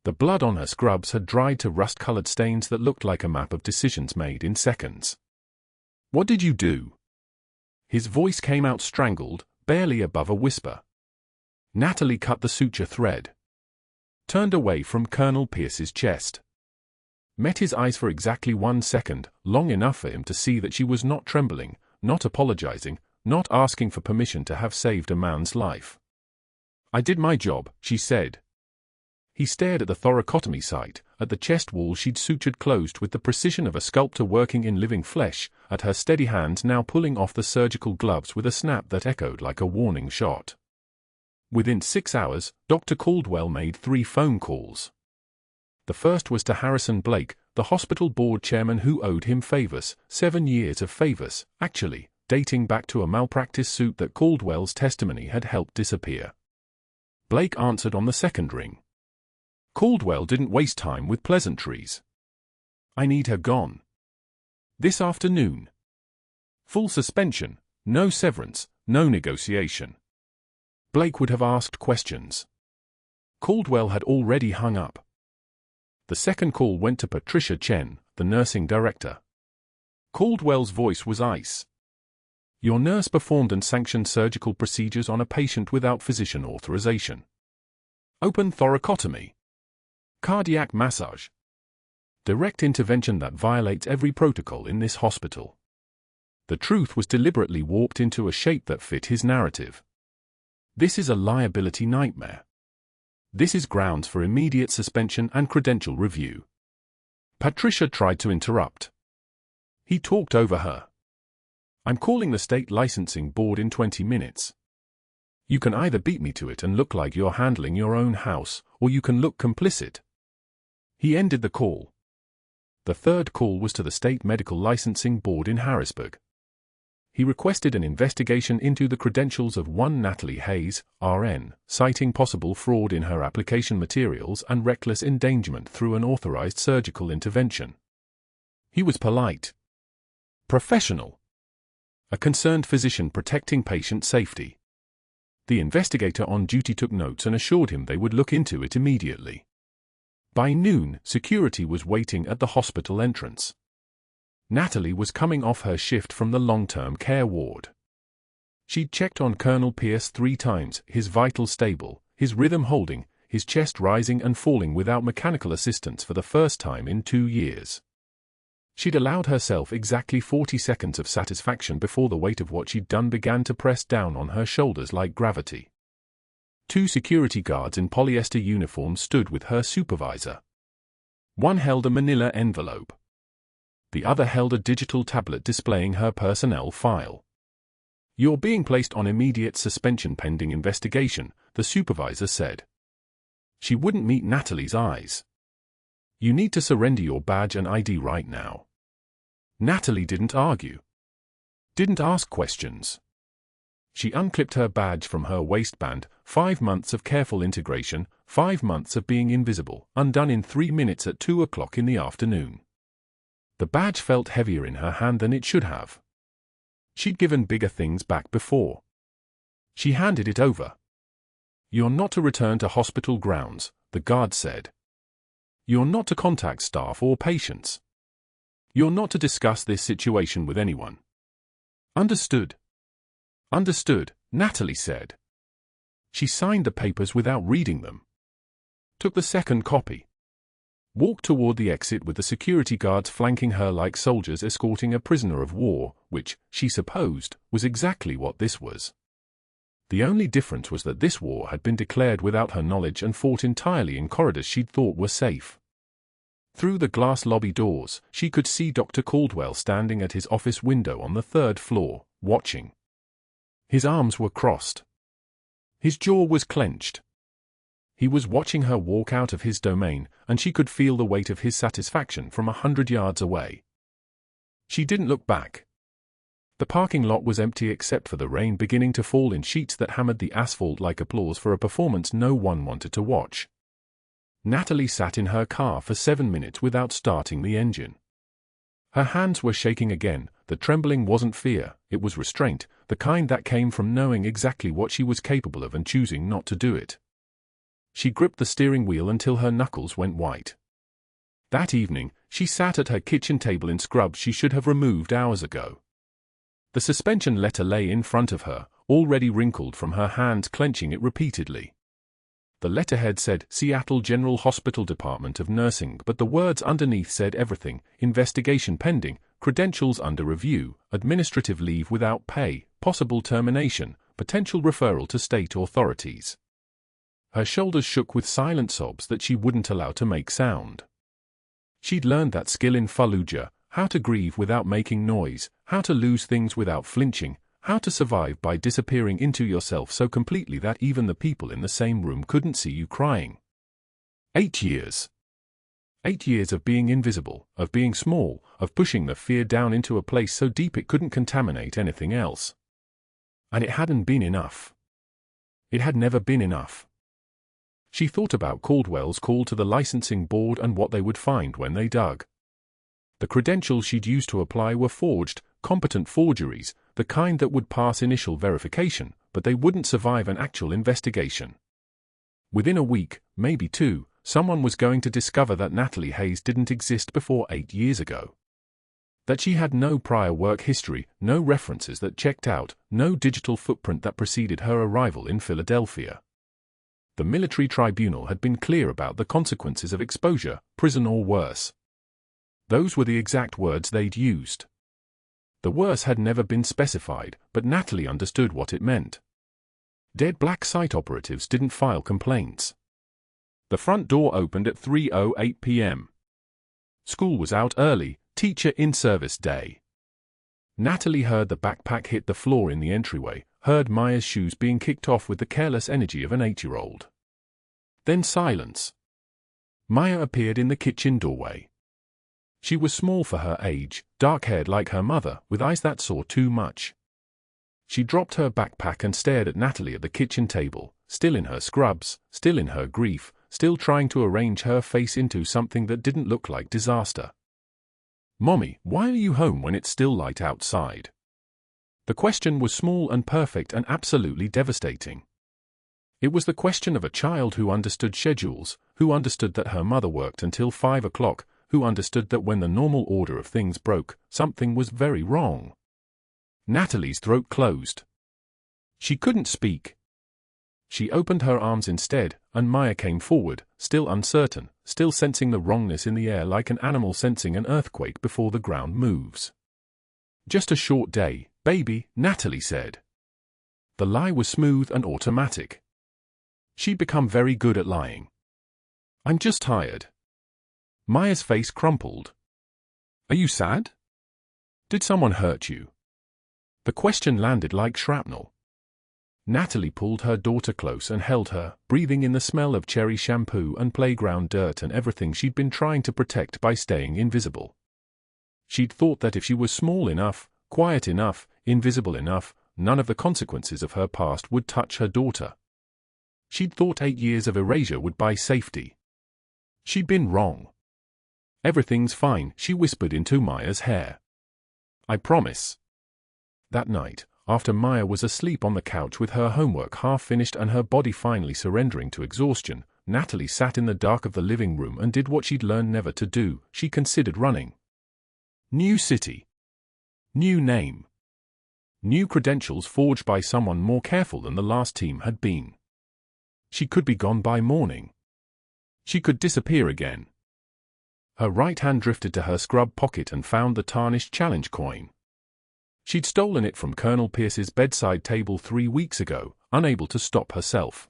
The blood on her scrubs had dried to rust-colored stains that looked like a map of decisions made in seconds. "What did you do?" His voice came out strangled, barely above a whisper. Natalie cut the suture thread. Turned away from Colonel Pierce's chest. Met his eyes for exactly 1 second, long enough for him to see that she was not trembling, not apologizing, not asking for permission to have saved a man's life. "I did my job," she said. He stared at the thoracotomy site, at the chest wall she'd sutured closed with the precision of a sculptor working in living flesh, at her steady hands now pulling off the surgical gloves with a snap that echoed like a warning shot. Within 6 hours, Dr. Caldwell made 3 phone calls. The first was to Harrison Blake, the hospital board chairman who owed him favors, 7 years of favors, actually, dating back to a malpractice suit that Caldwell's testimony had helped disappear. Blake answered on the second ring. Caldwell didn't waste time with pleasantries. "I need her gone. This afternoon. Full suspension, no severance, no negotiation." Blake would have asked questions. Caldwell had already hung up. The second call went to Patricia Chen, the nursing director. Caldwell's voice was ice. "Your nurse performed and sanctioned surgical procedures on a patient without physician authorization. Open thoracotomy. Cardiac massage. Direct intervention that violates every protocol in this hospital." The truth was deliberately warped into a shape that fit his narrative. This is a liability nightmare. This is grounds for immediate suspension and credential review. Patricia tried to interrupt. He talked over her. "I'm calling the state licensing board in 20 minutes. You can either beat me to it and look like you're handling your own house, or you can look complicit." He ended the call. The third call was to the State Medical Licensing Board in Harrisburg. He requested an investigation into the credentials of one Natalie Hayes, RN, citing possible fraud in her application materials and reckless endangerment through an authorized surgical intervention. He was polite. Professional. A concerned physician protecting patient safety. The investigator on duty took notes and assured him they would look into it immediately. By noon, security was waiting at the hospital entrance. Natalie was coming off her shift from the long-term care ward. She'd checked on Colonel Pierce 3 times, his vitals stable, his rhythm holding, his chest rising and falling without mechanical assistance for the first time in 2 years. She'd allowed herself exactly 40 seconds of satisfaction before the weight of what she'd done began to press down on her shoulders like gravity. 2 security guards in polyester uniforms stood with her supervisor. One held a manila envelope. The other held a digital tablet displaying her personnel file. "You're being placed on immediate suspension pending investigation," the supervisor said. She wouldn't meet Natalie's eyes. "You need to surrender your badge and ID right now." Natalie didn't argue. Didn't ask questions. She unclipped her badge from her waistband, 5 months of careful integration, 5 months of being invisible, undone in 3 minutes at 2 o'clock in the afternoon. The badge felt heavier in her hand than it should have. She'd given bigger things back before. She handed it over. "You're not to return to hospital grounds," the guard said. "You're not to contact staff or patients. You're not to discuss this situation with anyone. Understood?" "Understood," Natalie said. She signed the papers without reading them. Took the second copy. Walked toward the exit with the security guards flanking her like soldiers escorting a prisoner of war, which, she supposed, was exactly what this was. The only difference was that this war had been declared without her knowledge and fought entirely in corridors she'd thought were safe. Through the glass lobby doors, she could see Dr. Caldwell standing at his office window on the 3rd floor, watching. His arms were crossed. His jaw was clenched. He was watching her walk out of his domain, and she could feel the weight of his satisfaction from 100 yards away. She didn't look back. The parking lot was empty except for the rain beginning to fall in sheets that hammered the asphalt like applause for a performance no one wanted to watch. Natalie sat in her car for 7 minutes without starting the engine. Her hands were shaking again. The trembling wasn't fear, it was restraint, the kind that came from knowing exactly what she was capable of and choosing not to do it. She gripped the steering wheel until her knuckles went white. That evening, she sat at her kitchen table in scrubs she should have removed hours ago. The suspension letter lay in front of her, already wrinkled from her hands clenching it repeatedly. The letterhead said Seattle General Hospital Department of Nursing, but the words underneath said everything: investigation pending, credentials under review, administrative leave without pay, possible termination, potential referral to state authorities. Her shoulders shook with silent sobs that she wouldn't allow to make sound. She'd learned that skill in Fallujah: how to grieve without making noise, how to lose things without flinching, how to survive by disappearing into yourself so completely that even the people in the same room couldn't see you crying. 8 years. 8 years of being invisible, of being small, of pushing the fear down into a place so deep it couldn't contaminate anything else. And it hadn't been enough. It had never been enough. She thought about Caldwell's call to the licensing board and what they would find when they dug. The credentials she'd used to apply were forged, competent forgeries, the kind that would pass initial verification, but they wouldn't survive an actual investigation. Within a week, maybe 2, someone was going to discover that Natalie Hayes didn't exist before 8 years ago. That she had no prior work history, no references that checked out, no digital footprint that preceded her arrival in Philadelphia. The military tribunal had been clear about the consequences of exposure, prison or worse. Those were the exact words they'd used. The worse had never been specified, but Natalie understood what it meant. Dead black site operatives didn't file complaints. The front door opened at 3:08 p.m. School was out early, teacher in service day. Natalie heard the backpack hit the floor in the entryway, heard Maya's shoes being kicked off with the careless energy of an 8-year-old. Then silence. Maya appeared in the kitchen doorway. She was small for her age, dark-haired like her mother, with eyes that saw too much. She dropped her backpack and stared at Natalie at the kitchen table, still in her scrubs, still in her grief, still trying to arrange her face into something that didn't look like disaster. "Mommy, why are you home when it's still light outside?" The question was small and perfect and absolutely devastating. It was the question of a child who understood schedules, who understood that her mother worked until 5 o'clock, who understood that when the normal order of things broke, something was very wrong. Natalie's throat closed. She couldn't speak. She opened her arms instead, and Maya came forward, still uncertain, still sensing the wrongness in the air like an animal sensing an earthquake before the ground moves. "Just a short day, baby," Natalie said. The lie was smooth and automatic. She'd become very good at lying. "I'm just tired." Maya's face crumpled. "Are you sad? Did someone hurt you?" The question landed like shrapnel. Natalie pulled her daughter close and held her, breathing in the smell of cherry shampoo and playground dirt and everything she'd been trying to protect by staying invisible. She'd thought that if she was small enough, quiet enough, invisible enough, none of the consequences of her past would touch her daughter. She'd thought 8 years of erasure would buy safety. She'd been wrong. "Everything's fine," she whispered into Maya's hair. "I promise." That night, after Maya was asleep on the couch with her homework half finished and her body finally surrendering to exhaustion, Natalie sat in the dark of the living room and did what she'd learned never to do. She considered running. New city. New name. New credentials forged by someone more careful than the last team had been. She could be gone by morning. She could disappear again. Her right hand drifted to her scrub pocket and found the tarnished challenge coin. She'd stolen it from Colonel Pierce's bedside table 3 weeks ago, unable to stop herself.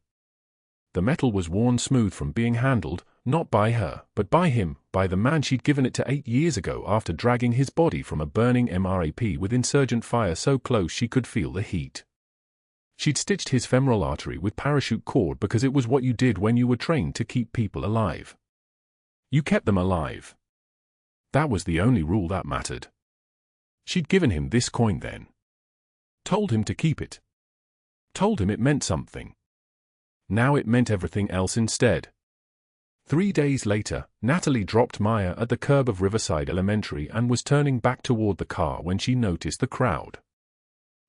The metal was worn smooth from being handled, not by her, but by him, by the man she'd given it to 8 years ago after dragging his body from a burning MRAP with insurgent fire so close she could feel the heat. She'd stitched his femoral artery with parachute cord because it was what you did when you were trained to keep people alive. You kept them alive. That was the only rule that mattered. She'd given him this coin then. Told him to keep it. Told him it meant something. Now it meant everything else instead. 3 days later, Natalie dropped Maya at the curb of Riverside Elementary and was turning back toward the car when she noticed the crowd.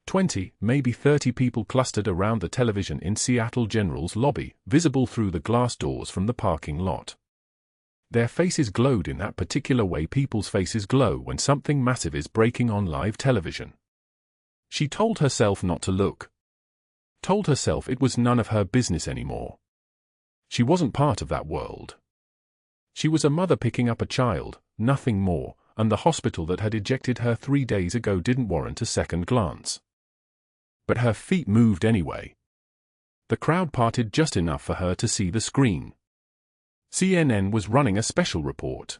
20, maybe 30 people clustered around the television in Seattle General's lobby, visible through the glass doors from the parking lot. Their faces glowed in that particular way people's faces glow when something massive is breaking on live television. She told herself not to look. Told herself it was none of her business anymore. She wasn't part of that world. She was a mother picking up a child, nothing more, and the hospital that had ejected her 3 days ago didn't warrant a second glance. But her feet moved anyway. The crowd parted just enough for her to see the screen. CNN was running a special report.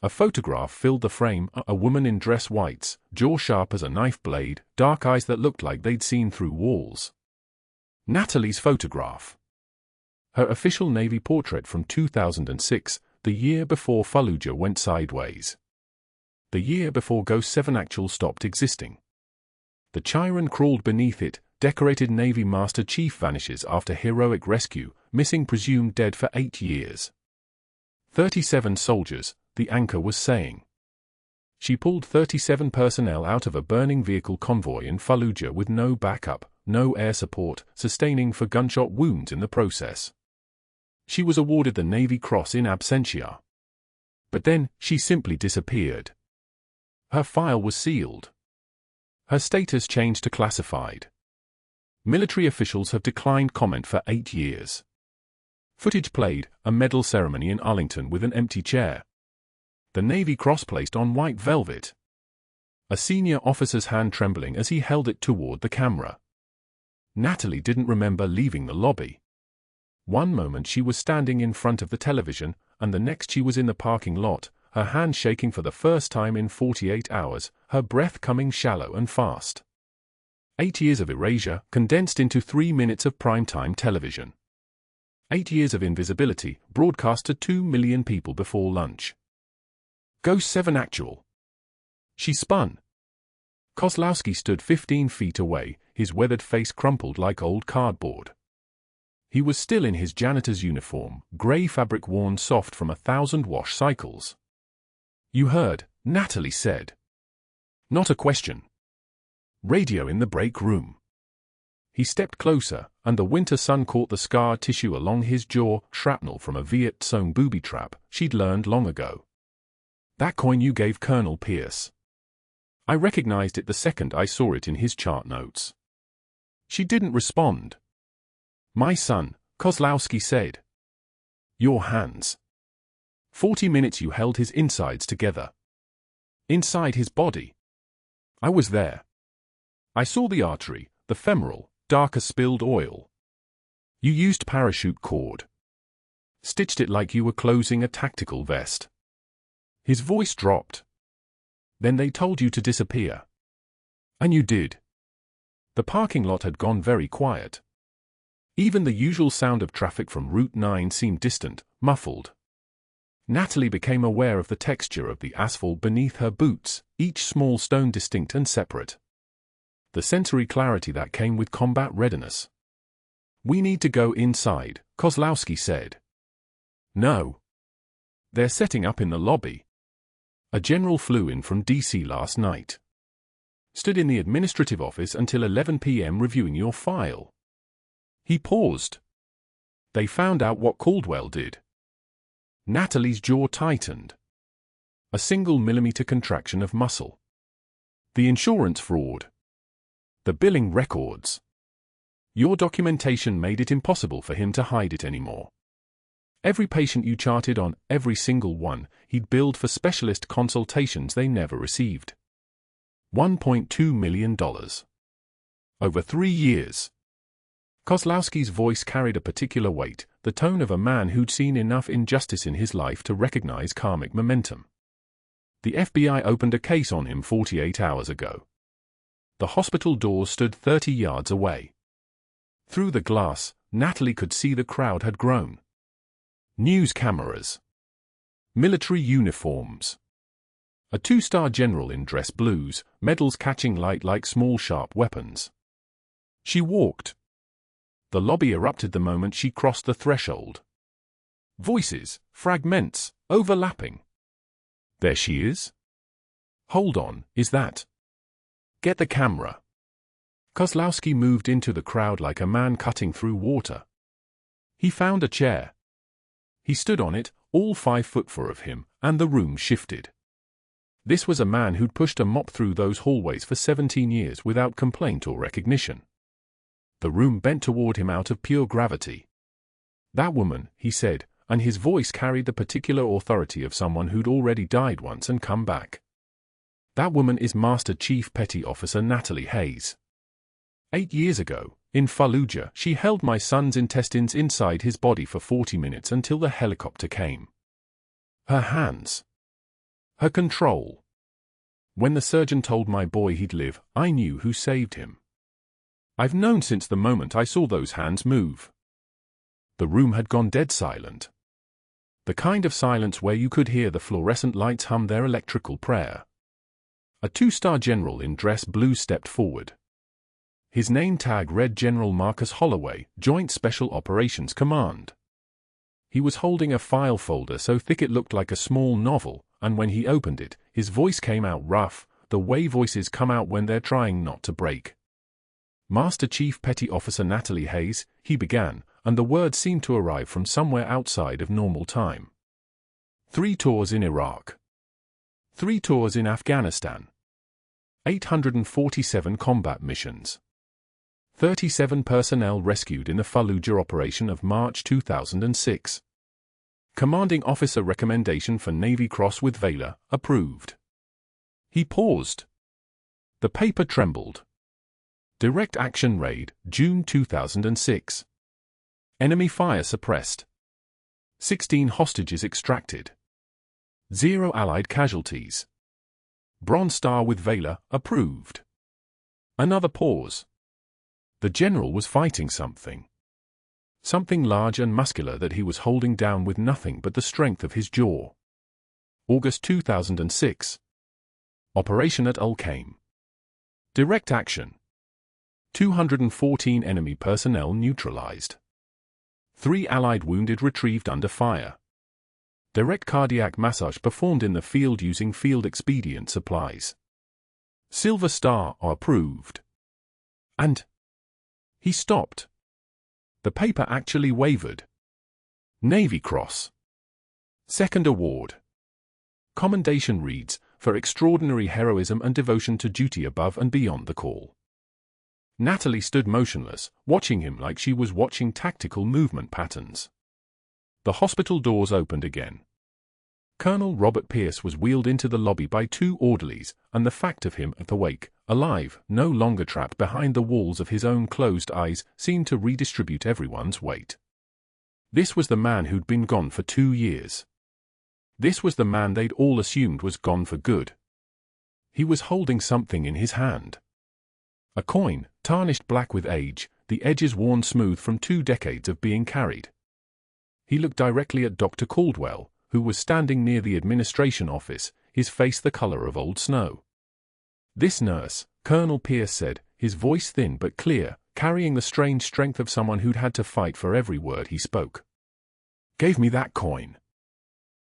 A photograph filled the frame, a woman in dress whites, jaw sharp as a knife blade, dark eyes that looked like they'd seen through walls. Natalie's photograph. Her official Navy portrait from 2006, the year before Fallujah went sideways. The year before Ghost 7 Actual stopped existing. The Chiron crawled beneath it, decorated Navy Master Chief vanishes after heroic rescue, missing presumed dead for 8 years. 37 soldiers, the anchor was saying. She pulled 37 personnel out of a burning vehicle convoy in Fallujah with no backup, no air support, sustaining for gunshot wounds in the process. She was awarded the Navy Cross in absentia. But then, she simply disappeared. Her file was sealed. Her status changed to classified. Military officials have declined comment for 8 years. Footage played, a medal ceremony in Arlington with an empty chair. The Navy Cross placed on white velvet. A senior officer's hand trembling as he held it toward the camera. Natalie didn't remember leaving the lobby. One moment she was standing in front of the television, and the next she was in the parking lot, her hand shaking for the first time in 48 hours, her breath coming shallow and fast. 8 years of erasure, condensed into 3 minutes of primetime television. 8 years of invisibility, broadcast to 2 million people before lunch. Ghost 7 Actual. She spun. Kozlowski stood 15 feet away, his weathered face crumpled like old cardboard. He was still in his janitor's uniform, gray fabric worn soft from 1,000 wash cycles. "You heard," Natalie said. "Not a question." Radio in the break room. He stepped closer, and the winter sun caught the scar tissue along his jaw, shrapnel from a Viet Cong booby trap she'd learned long ago. "That coin you gave Colonel Pierce. I recognized it the second I saw it in his chart notes." She didn't respond. "My son," Kozlowski said. "Your hands." 40 minutes you held his insides together. Inside his body. I was there. I saw the artery, the femoral, dark as spilled oil. You used parachute cord. Stitched it like you were closing a tactical vest. His voice dropped. "Then they told you to disappear. And you did." The parking lot had gone very quiet. Even the usual sound of traffic from Route 9 seemed distant, muffled. Natalie became aware of the texture of the asphalt beneath her boots, each small stone distinct and separate. The sensory clarity that came with combat readiness. "We need to go inside," Kozlowski said. "No. They're setting up in the lobby. A general flew in from DC last night. Stood in the administrative office until 11 p.m. reviewing your file." He paused. "They found out what Caldwell did." Natalie's jaw tightened. A single millimeter contraction of muscle. "The insurance fraud. The billing records. Your documentation made it impossible for him to hide it anymore. Every patient you charted on, every single one, he'd billed for specialist consultations they never received. $1.2 million. Over 3 years." Kozlowski's voice carried a particular weight, the tone of a man who'd seen enough injustice in his life to recognize karmic momentum. "The FBI opened a case on him 48 hours ago. The hospital doors stood 30 yards away. Through the glass, Natalie could see the crowd had grown. News cameras. Military uniforms. A two-star general in dress blues, medals catching light like small sharp weapons. She walked. The lobby erupted the moment she crossed the threshold. Voices, fragments, overlapping. There she is? Hold on, is that? Get the camera. Kozlowski moved into the crowd like a man cutting through water. He found a chair. He stood on it, all 5'4" of him, and the room shifted. This was a man who'd pushed a mop through those hallways for 17 years without complaint or recognition. The room bent toward him out of pure gravity. That woman, he said, and his voice carried the particular authority of someone who'd already died once and come back. That woman is Master Chief Petty Officer Natalie Hayes. 8 years ago, in Fallujah, she held my son's intestines inside his body for 40 minutes until the helicopter came. Her hands. Her control. When the surgeon told my boy he'd live, I knew who saved him. I've known since the moment I saw those hands move. The room had gone dead silent. The kind of silence where you could hear the fluorescent lights hum their electrical prayer. A two-star general in dress blue stepped forward. His name tag read General Marcus Holloway, Joint Special Operations Command. He was holding a file folder so thick it looked like a small novel, and when he opened it, his voice came out rough, the way voices come out when they're trying not to break. Master Chief Petty Officer Natalie Hayes, he began, and the words seemed to arrive from somewhere outside of normal time. 3 tours in Iraq. 3 tours in Afghanistan. 847 combat missions. 37 personnel rescued in the Fallujah operation of March 2006. Commanding Officer Recommendation for Navy Cross with Valor, approved. He paused. The paper trembled. Direct Action Raid, June 2006. Enemy fire suppressed. 16 hostages extracted. 0 Allied casualties. Bronze Star with Valor, approved. Another pause. The general was fighting something. Something large and muscular that he was holding down with nothing but the strength of his jaw. August 2006. Operation at Al-Qaim. Direct action. 214 enemy personnel neutralized. 3 Allied wounded retrieved under fire. Direct cardiac massage performed in the field using field expedient supplies. Silver Star approved. And he stopped. The paper actually wavered. Navy Cross. Second award. Commendation reads, for extraordinary heroism and devotion to duty above and beyond the call. Natalie stood motionless, watching him like she was watching tactical movement patterns. The hospital doors opened again. Colonel Robert Pierce was wheeled into the lobby by 2 orderlies, and the fact of him awake, alive, no longer trapped behind the walls of his own closed eyes, seemed to redistribute everyone's weight. This was the man who'd been gone for 2 years. This was the man they'd all assumed was gone for good. He was holding something in his hand. A coin, tarnished black with age, the edges worn smooth from 2 decades of being carried. He looked directly at Dr. Caldwell, who was standing near the administration office, his face the color of old snow. This nurse, Colonel Pierce said, his voice thin but clear, carrying the strange strength of someone who'd had to fight for every word he spoke. Gave me that coin.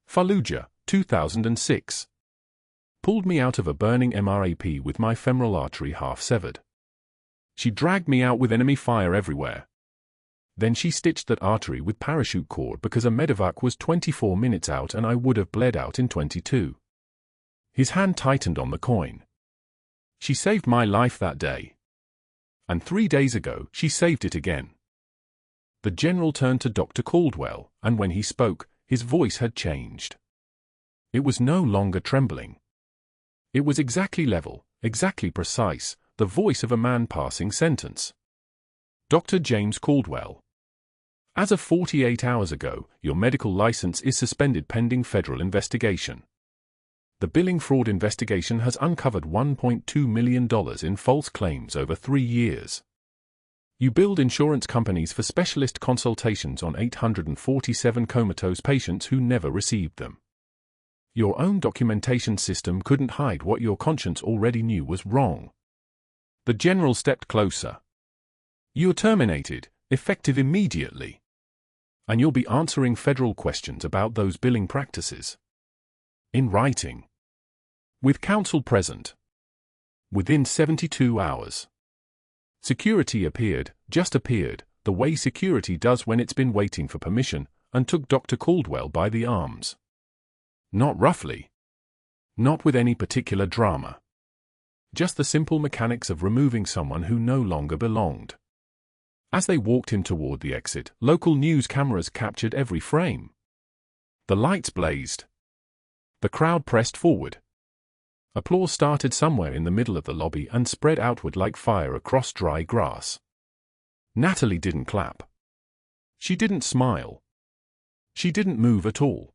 Fallujah, 2006. Pulled me out of a burning MRAP with my femoral artery half severed. She dragged me out with enemy fire everywhere. Then she stitched that artery with parachute cord because a medevac was 24 minutes out and I would have bled out in 22. His hand tightened on the coin. She saved my life that day. And 3 days ago, she saved it again. The general turned to Dr. Caldwell, and when he spoke, his voice had changed. It was no longer trembling. It was exactly level, exactly precise, the voice of a man passing sentence. Dr. James Caldwell. As of 48 hours ago, your medical license is suspended pending federal investigation. The billing fraud investigation has uncovered $1.2 million in false claims over 3 years. You billed insurance companies for specialist consultations on 847 comatose patients who never received them. Your own documentation system couldn't hide what your conscience already knew was wrong. The general stepped closer. You're terminated, effective immediately. And you'll be answering federal questions about those billing practices. In writing. With counsel present. Within 72 hours. Security appeared, just appeared, the way security does when it's been waiting for permission, and took Dr. Caldwell by the arms. Not roughly. Not with any particular drama. Just the simple mechanics of removing someone who no longer belonged. As they walked him toward the exit, local news cameras captured every frame. The lights blazed. The crowd pressed forward. Applause started somewhere in the middle of the lobby and spread outward like fire across dry grass. Natalie didn't clap. She didn't smile. She didn't move at all.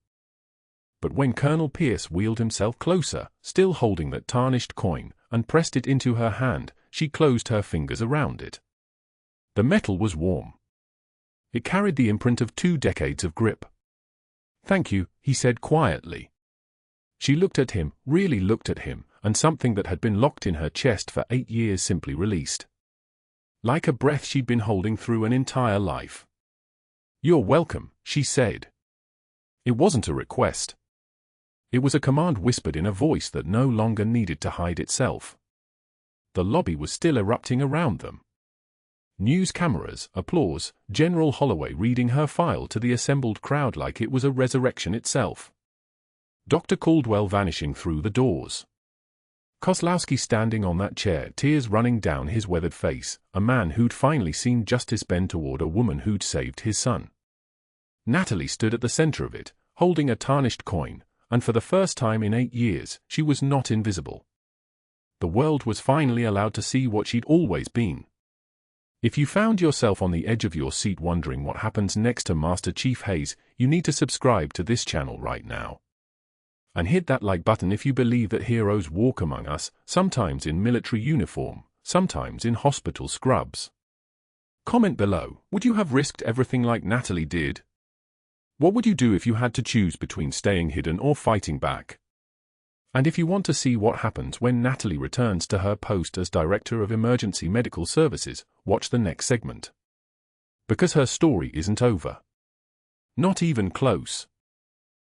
But when Colonel Pierce wheeled himself closer, still holding that tarnished coin, and pressed it into her hand, she closed her fingers around it. The metal was warm. It carried the imprint of 2 decades of grip. "Thank you," he said quietly. She looked at him, really looked at him, and something that had been locked in her chest for 8 years simply released. Like a breath she'd been holding through an entire life. "You're welcome," she said. It wasn't a request. It was a command whispered in a voice that no longer needed to hide itself. The lobby was still erupting around them. News cameras, applause, General Holloway reading her file to the assembled crowd like it was a resurrection itself. Dr. Caldwell vanishing through the doors. Kozlowski standing on that chair, tears running down his weathered face, a man who'd finally seen justice bend toward a woman who'd saved his son. Natalie stood at the center of it, holding a tarnished coin, and for the first time in 8 years, she was not invisible. The world was finally allowed to see what she'd always been. If you found yourself on the edge of your seat wondering what happens next to Master Chief Hayes, you need to subscribe to this channel right now. And hit that like button if you believe that heroes walk among us, sometimes in military uniform, sometimes in hospital scrubs. Comment below, would you have risked everything like Natalie did? What would you do if you had to choose between staying hidden or fighting back? And if you want to see what happens when Natalie returns to her post as Director of Emergency Medical Services, watch the next segment. Because her story isn't over. Not even close.